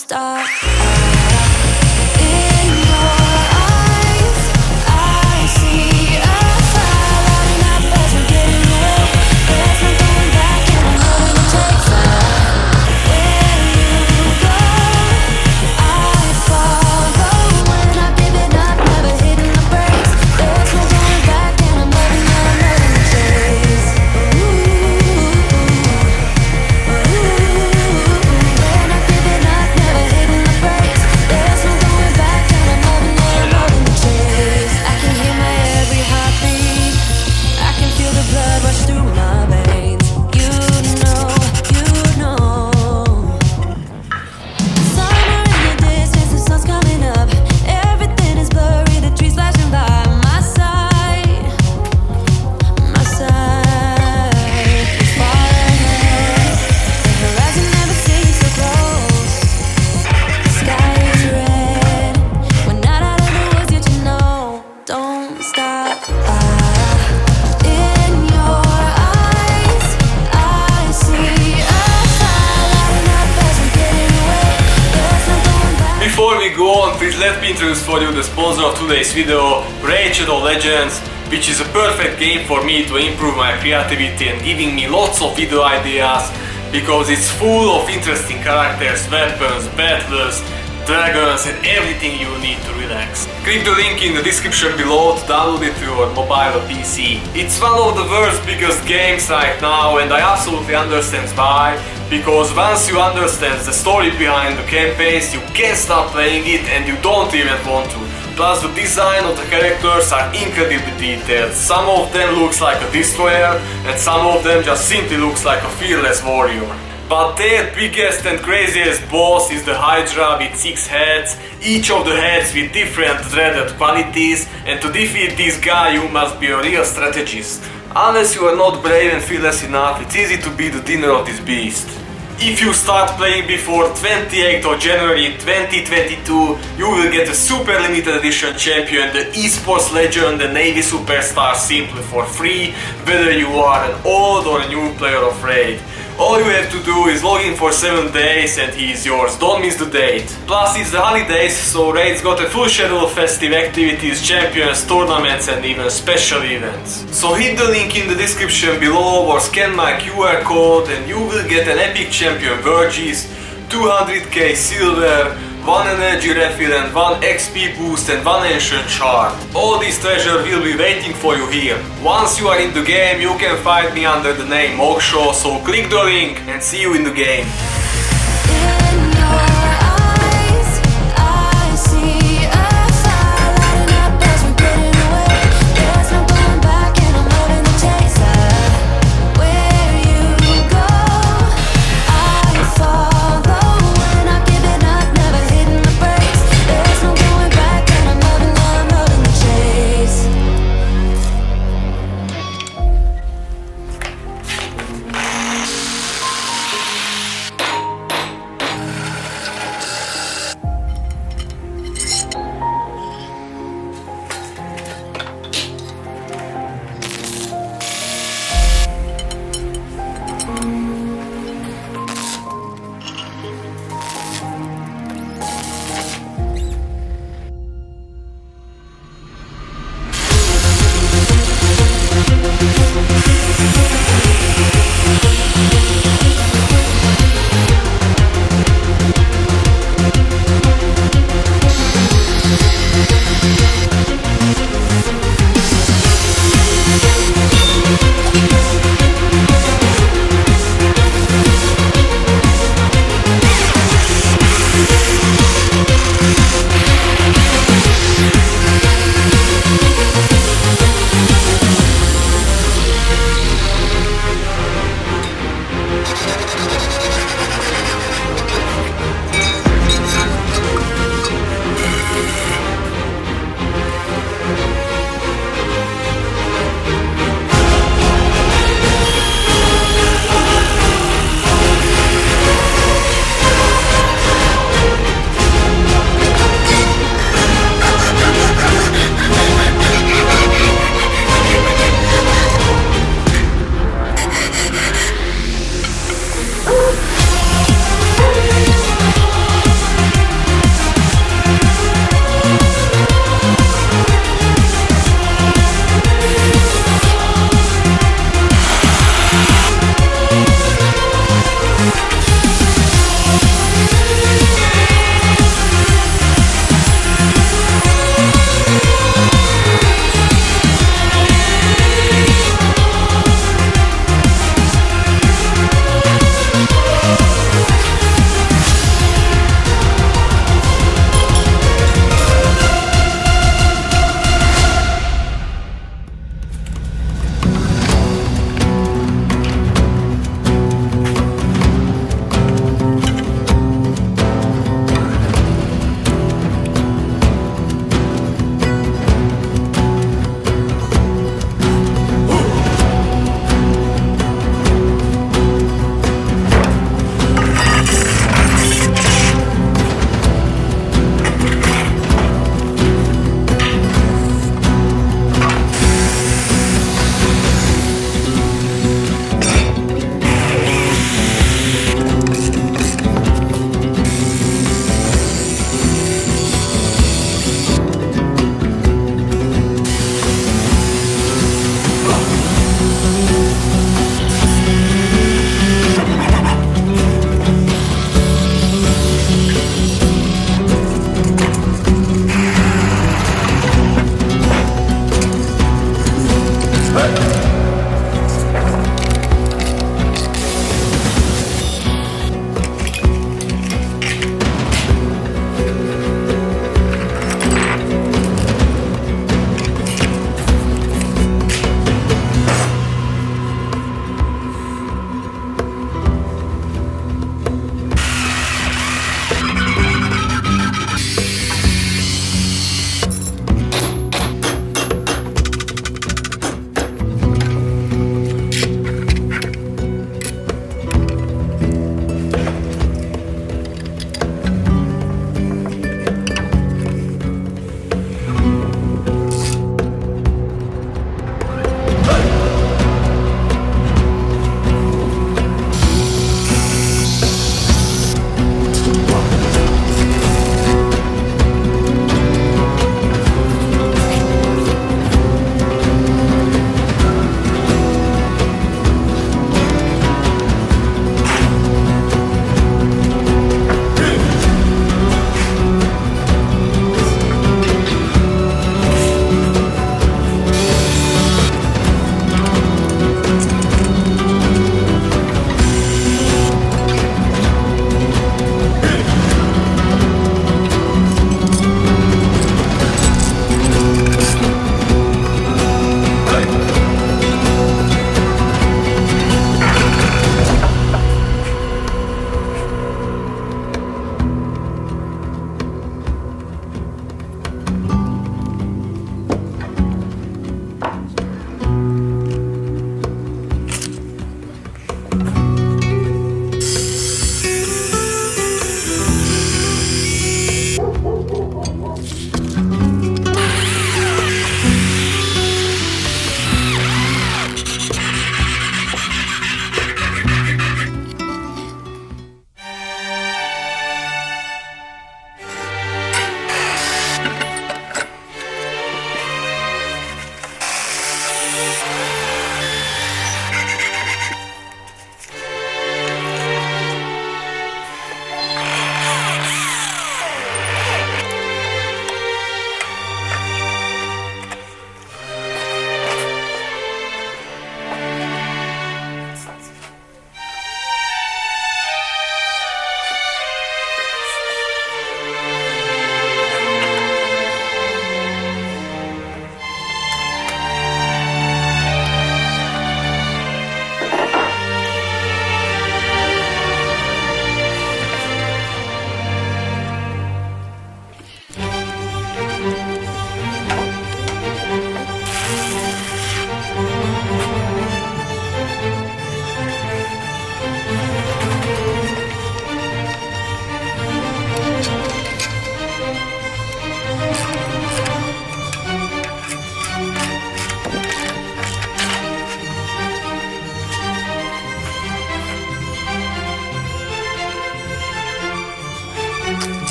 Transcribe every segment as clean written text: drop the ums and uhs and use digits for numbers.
stop. In your eyes, I see a fire lighting up as we're getting away. There's no going back and I'm holding the takes out. Where you go, I follow. When I'm giving up, never hitting the brakes. There's no going back and I'm loving the chase. Before we go on, please let me introduce for you the sponsor of today's video, Raid Shadow Legends, which is a perfect game for me to improve my creativity and giving me lots of video ideas, because it's full of interesting characters, weapons, battles, dragons and everything you need to relax. Click the link in the description below to download it to your mobile or PC. It's one of the world's biggest games right now, and I absolutely understand why. Because once you understand the story behind the campaigns, you can't stop playing it and you don't even want to. Plus the design of the characters are incredibly detailed. Some of them looks like a destroyer and some of them just simply looks like a fearless warrior. But their biggest and craziest boss is the Hydra with 6 heads, each of the heads with different dreaded qualities, and to defeat this guy you must be a real strategist. Unless you are not brave and fearless enough, it's easy to be the dinner of this beast. If you start playing before 28th of January 2022, you will get a super limited edition champion, the esports legend, the Navy superstar, simply for free, whether you are an old or a new player of Raid. All you have to do is log in for 7 days and he is yours, don't miss the date. Plus it's the holidays, so Raid's got a full schedule of festive activities, champions, tournaments and even special events. So hit the link in the description below or scan my QR code and you will get an epic champion Vergis, 200k silver, 1 energy refill and 1 XP boost and 1 ancient shard. All this treasure will be waiting for you here. Once you are in the game, you can find me under the name Mokso, so click the link and see you in the game.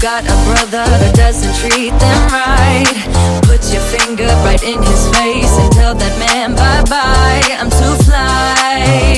got a brother that doesn't treat them right, put your finger right in his face and tell that man bye-bye. I'm too fly.